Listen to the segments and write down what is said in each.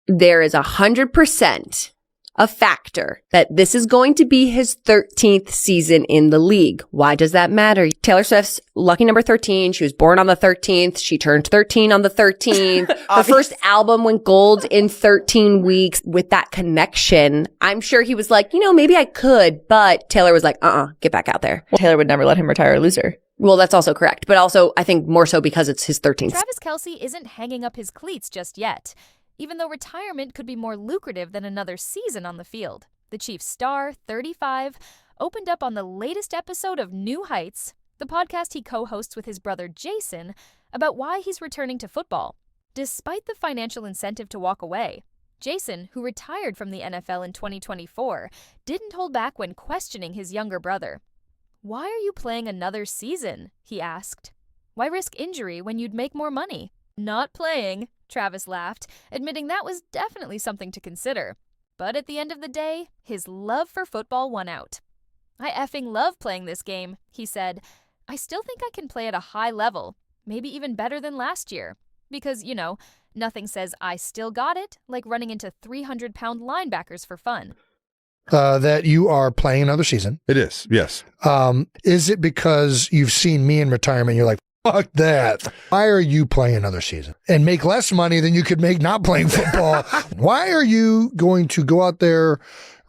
there is 100% a factor that this is going to be his 13th season in the league. Why does that matter? Taylor Swift's lucky number 13. She was born on the 13th. She turned 13 on the 13th. Her first album went gold in 13 weeks. With that connection, I'm sure he was like, maybe I could, but Taylor was like, get back out there. Well, Taylor would never let him retire a loser. Well, that's also correct. But also, I think more so because it's his 13th. Travis Kelce isn't hanging up his cleats just yet, even though retirement could be more lucrative than another season on the field. The Chiefs star, 35, opened up on the latest episode of New Heights, the podcast he co-hosts with his brother Jason, about why he's returning to football. Despite the financial incentive to walk away, Jason, who retired from the NFL in 2024, didn't hold back when questioning his younger brother. "Why are you playing another season?" he asked. "Why risk injury when you'd make more money?" "Not playing," Travis laughed, admitting that was definitely something to consider. But at the end of the day, his love for football won out. "I effing love playing this game," he said. "I still think I can play at a high level, maybe even better than last year. Because, nothing says I still got it like running into 300-pound linebackers for fun." That you are playing another season. It is, yes. Is it because you've seen me in retirement, you're like, fuck that. Why are you playing another season and make less money than you could make not playing football? Why are you going to go out there,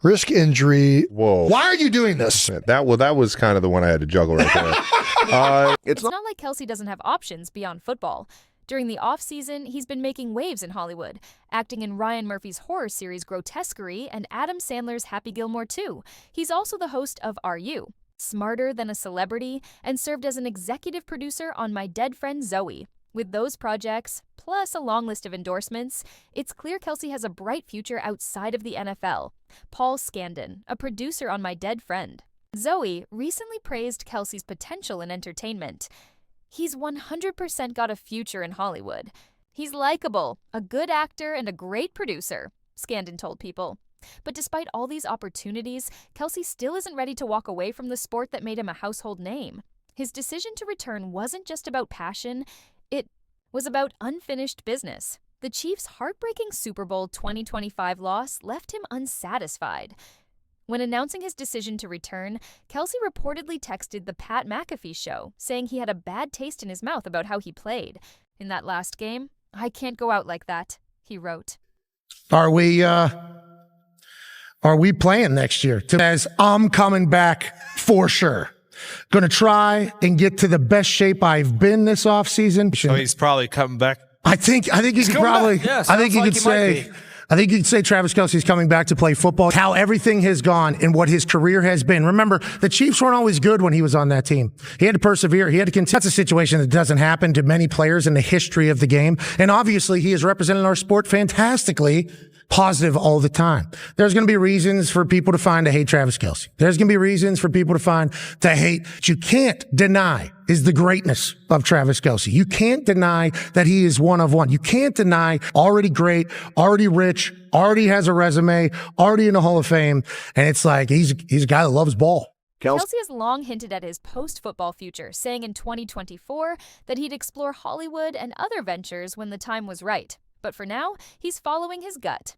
risk injury? Whoa. Why are you doing this? That was kind of the one I had to juggle right there. It's not like Kelce doesn't have options beyond football. During the off-season, he's been making waves in Hollywood, acting in Ryan Murphy's horror series Grotesquerie and Adam Sandler's Happy Gilmore 2. He's also the host of Are You?, Smarter Than a Celebrity, and served as an executive producer on My Dead Friend Zoe. With those projects, plus a long list of endorsements, it's clear Kelce has a bright future outside of the NFL. Paul Scandon, a producer on My Dead Friend. Zoe recently praised Kelce's potential in entertainment. "He's 100% got a future in Hollywood. He's likable, a good actor, and a great producer," Scandon told People. But despite all these opportunities, Kelce still isn't ready to walk away from the sport that made him a household name. His decision to return wasn't just about passion, it was about unfinished business. The Chiefs' heartbreaking Super Bowl 2025 loss left him unsatisfied. When announcing his decision to return, Kelce reportedly texted The Pat McAfee Show, saying he had a bad taste in his mouth about how he played. "In that last game, I can't go out like that," he wrote. Are we playing next year? As I'm coming back for sure. Going to try and get to the best shape I've been this offseason. So he's probably coming back. I think you could probably, yeah, I think you could say, I think you could say Travis Kelce's coming back to play football. How everything has gone and what his career has been. Remember, the Chiefs weren't always good when he was on that team. He had to persevere. He had to continue. That's a situation that doesn't happen to many players in the history of the game. And obviously, he has represented our sport fantastically. Positive all the time. There's going to be reasons for people to find to hate Travis Kelce. There's going to be reasons for people to find to hate. What you can't deny is the greatness of Travis Kelce. You can't deny that he is one of one. You can't deny already great, already rich, already has a resume, already in the Hall of Fame. And it's like, he's a guy that loves ball. Kelce has long hinted at his post-football future, saying in 2024 that he'd explore Hollywood and other ventures when the time was right. But for now, he's following his gut.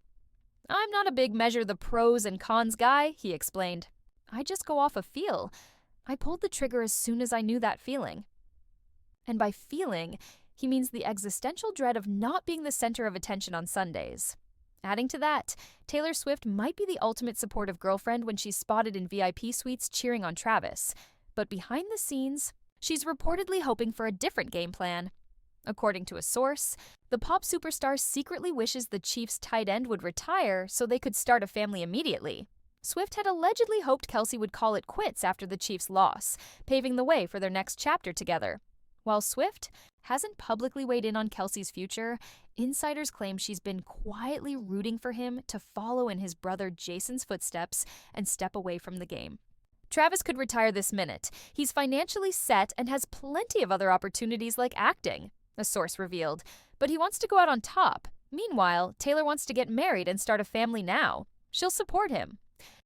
"I'm not a big measure the pros and cons guy," he explained. "I just go off a feel. I pulled the trigger as soon as I knew that feeling." And by feeling, he means the existential dread of not being the center of attention on Sundays. Adding to that, Taylor Swift might be the ultimate supportive girlfriend when she's spotted in VIP suites cheering on Travis. But behind the scenes, she's reportedly hoping for a different game plan. According to a source, the pop superstar secretly wishes the Chiefs' tight end would retire so they could start a family immediately. Swift had allegedly hoped Kelce would call it quits after the Chiefs' loss, paving the way for their next chapter together. While Swift hasn't publicly weighed in on Kelce's future, insiders claim she's been quietly rooting for him to follow in his brother Jason's footsteps and step away from the game. Travis could retire this minute. He's financially set and has plenty of other opportunities like acting, a source revealed, but he wants to go out on top. Meanwhile, Taylor wants to get married and start a family now. She'll support him,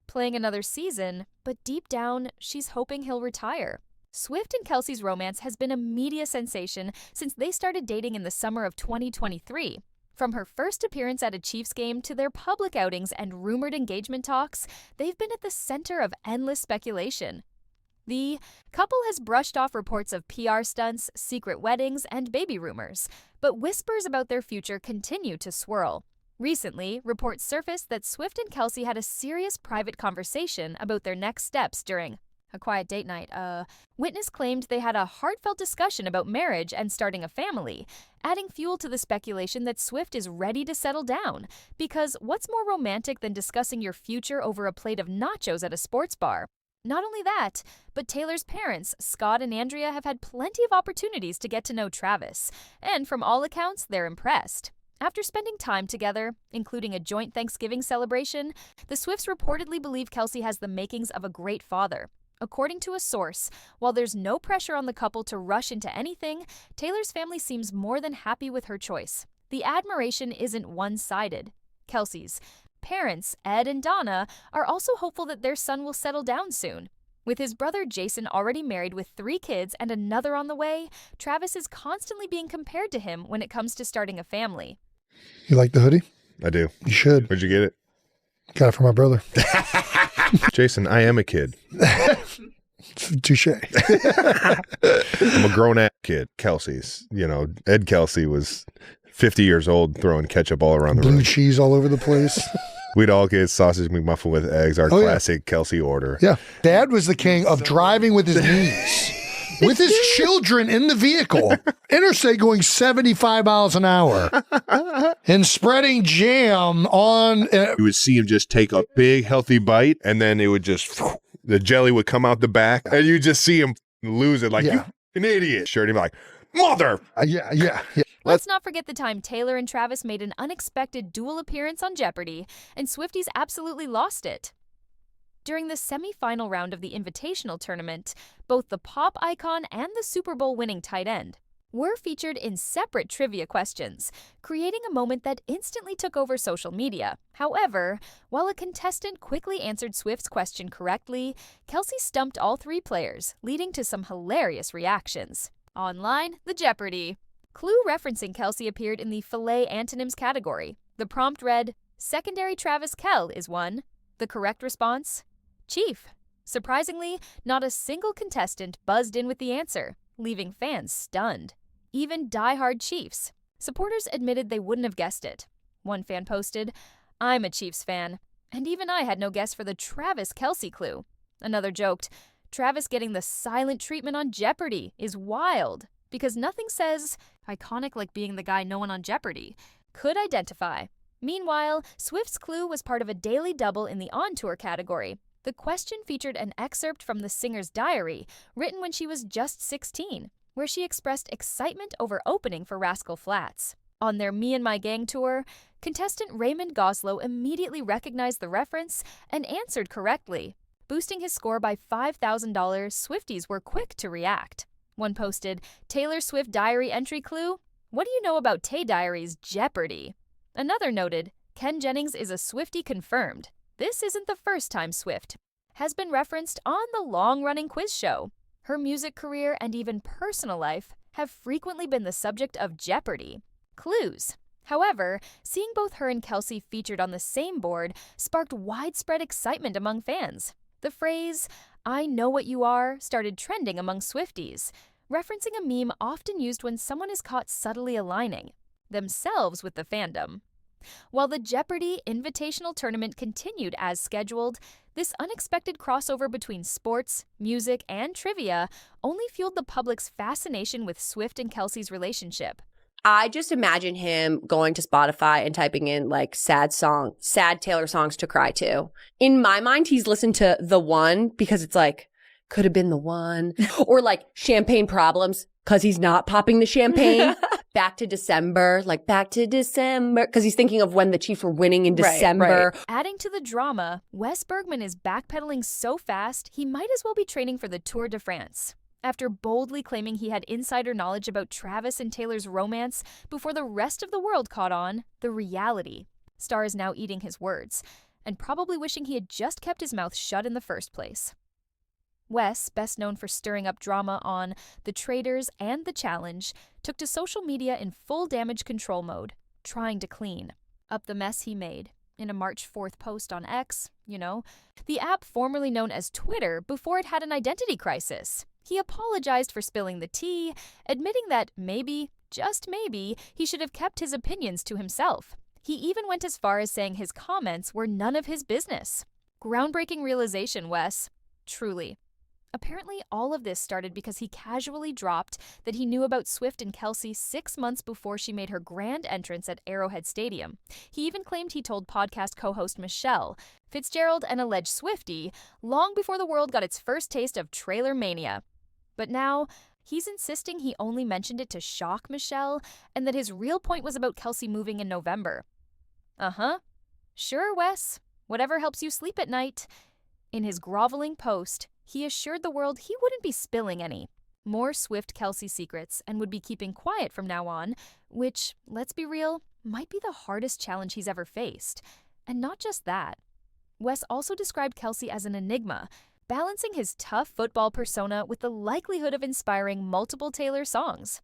playing another season, but deep down, she's hoping he'll retire. Swift and Kelce's romance has been a media sensation since they started dating in the summer of 2023. From her first appearance at a Chiefs game to their public outings and rumored engagement talks, they've been at the center of endless speculation. The couple has brushed off reports of PR stunts, secret weddings, and baby rumors, but whispers about their future continue to swirl. Recently, reports surfaced that Swift and Kelce had a serious private conversation about their next steps during a quiet date night. Witness claimed they had a heartfelt discussion about marriage and starting a family, adding fuel to the speculation that Swift is ready to settle down. Because what's more romantic than discussing your future over a plate of nachos at a sports bar? Not only that, but Taylor's parents, Scott and Andrea, have had plenty of opportunities to get to know Travis, and from all accounts, they're impressed. After spending time together, including a joint Thanksgiving celebration, the Swifts reportedly believe Kelce has the makings of a great father. According to a source, while there's no pressure on the couple to rush into anything, Taylor's family seems more than happy with her choice. The admiration isn't one-sided. Kelce's parents, Ed and Donna, are also hopeful that their son will settle down soon. With his brother Jason already married with 3 kids and another on the way, Travis is constantly being compared to him when it comes to starting a family. You like the hoodie? I do. You should. Where'd you get it? Got it from my brother. Jason, I am a kid. Touche. I'm a grown-ass kid. Kelce's. Ed Kelce was 50 years old throwing ketchup all around the Blue room. cheese all over the place. We'd all get sausage McMuffin with eggs, our classic Kelce order. Yeah. Dad was the king of driving with his knees. With his children in the vehicle, interstate going 75 miles an hour, and spreading jam on. You would see him just take a big, healthy bite, and then it would just, the jelly would come out the back, and you just see him lose it like, you an idiot. Sure, and he'd be like, mother. Yeah. Let's not forget the time Taylor and Travis made an unexpected dual appearance on Jeopardy, and Swifties absolutely lost it. During the semifinal round of the Invitational Tournament, both the pop icon and the Super Bowl winning tight end were featured in separate trivia questions, creating a moment that instantly took over social media. However, while a contestant quickly answered Swift's question correctly, Kelce stumped all 3 players, leading to some hilarious reactions. Online, the Jeopardy! Clue referencing Kelce appeared in the filet antonyms category. The prompt read, "Secondary Travis Kell is one." The correct response, Chief. Surprisingly, not a single contestant buzzed in with the answer, leaving fans stunned. Even die-hard Chiefs. Supporters admitted they wouldn't have guessed it. One fan posted, "I'm a Chiefs fan, and even I had no guess for the Travis Kelce clue." Another joked, "Travis getting the silent treatment on Jeopardy is wild, because nothing says iconic like being the guy no one on Jeopardy could identify." Meanwhile, Swift's clue was part of a daily double in the on-tour category. The question featured an excerpt from the singer's diary, written when she was just 16, where she expressed excitement over opening for Rascal Flatts. On their Me and My Gang tour, contestant Raymond Goslow immediately recognized the reference and answered correctly. Boosting his score by $5,000, Swifties were quick to react. One posted, "Taylor Swift diary entry clue? What do you know about Tay Diary's Jeopardy?" Another noted, "Ken Jennings is a Swiftie confirmed. This isn't the first time Swift has been referenced on the long-running quiz show. Her music career and even personal life have frequently been the subject of Jeopardy clues." However, seeing both her and Kelce featured on the same board sparked widespread excitement among fans. The phrase, "I know what you are," started trending among Swifties, referencing a meme often used when someone is caught subtly aligning themselves with the fandom. While the Jeopardy Invitational Tournament continued as scheduled, this unexpected crossover between sports, music, and trivia only fueled the public's fascination with Swift and Kelce's relationship. I just imagine him going to Spotify and typing in like sad Taylor songs to cry to. In my mind, he's listened to The One because it's like, could have been the one. Or like Champagne Problems because he's not popping the champagne. Back to December, because he's thinking of when the Chiefs were winning in December. Right. Adding to the drama, Wes Bergmann is backpedaling so fast he might as well be training for the Tour de France. After boldly claiming he had insider knowledge about Travis and Taylor's romance before the rest of the world caught on, the reality. Star is now eating his words, and probably wishing he had just kept his mouth shut in the first place. Wes, best known for stirring up drama on The Traitors and The Challenge, took to social media in full damage control mode, trying to clean up the mess he made in a March 4th post on X, the app formerly known as Twitter before it had an identity crisis. He apologized for spilling the tea, admitting that maybe, just maybe, he should have kept his opinions to himself. He even went as far as saying his comments were none of his business. Groundbreaking realization, Wes. Truly. Apparently, all of this started because he casually dropped that he knew about Swift and Kelce 6 months before she made her grand entrance at Arrowhead Stadium. He even claimed he told podcast co-host Michelle, Fitzgerald, an alleged Swiftie, long before the world got its first taste of trailer mania. But now, he's insisting he only mentioned it to shock Michelle and that his real point was about Kelce moving in November. Uh-huh. Sure, Wes. Whatever helps you sleep at night. In his groveling post, he assured the world he wouldn't be spilling any more Swift-Kelce secrets and would be keeping quiet from now on, which, let's be real, might be the hardest challenge he's ever faced. And not just that. Wes also described Kelce as an enigma, balancing his tough football persona with the likelihood of inspiring multiple Taylor songs.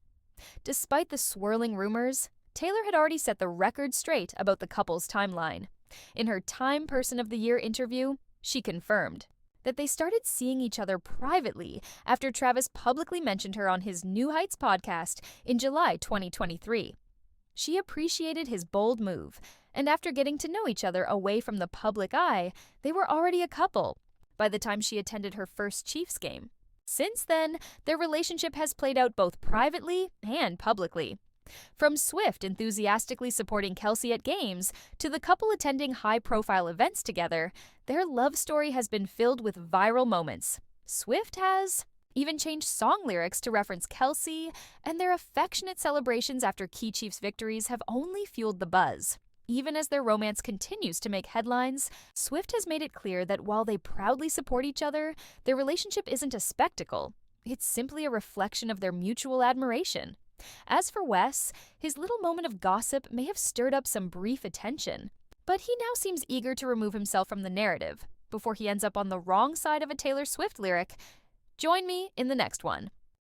Despite the swirling rumors, Taylor had already set the record straight about the couple's timeline. In her Time Person of the Year interview, she confirmed that they started seeing each other privately after Travis publicly mentioned her on his New Heights podcast in July 2023. She appreciated his bold move, and after getting to know each other away from the public eye, they were already a couple by the time she attended her first Chiefs game. Since then, their relationship has played out both privately and publicly. From Swift enthusiastically supporting Kelce at games to the couple attending high-profile events together, their love story has been filled with viral moments. Swift has even changed song lyrics to reference Kelce, and their affectionate celebrations after key Chiefs victories have only fueled the buzz. Even as their romance continues to make headlines, Swift has made it clear that while they proudly support each other, their relationship isn't a spectacle. It's simply a reflection of their mutual admiration. As for Wes, his little moment of gossip may have stirred up some brief attention, but he now seems eager to remove himself from the narrative before he ends up on the wrong side of a Taylor Swift lyric. Join me in the next one.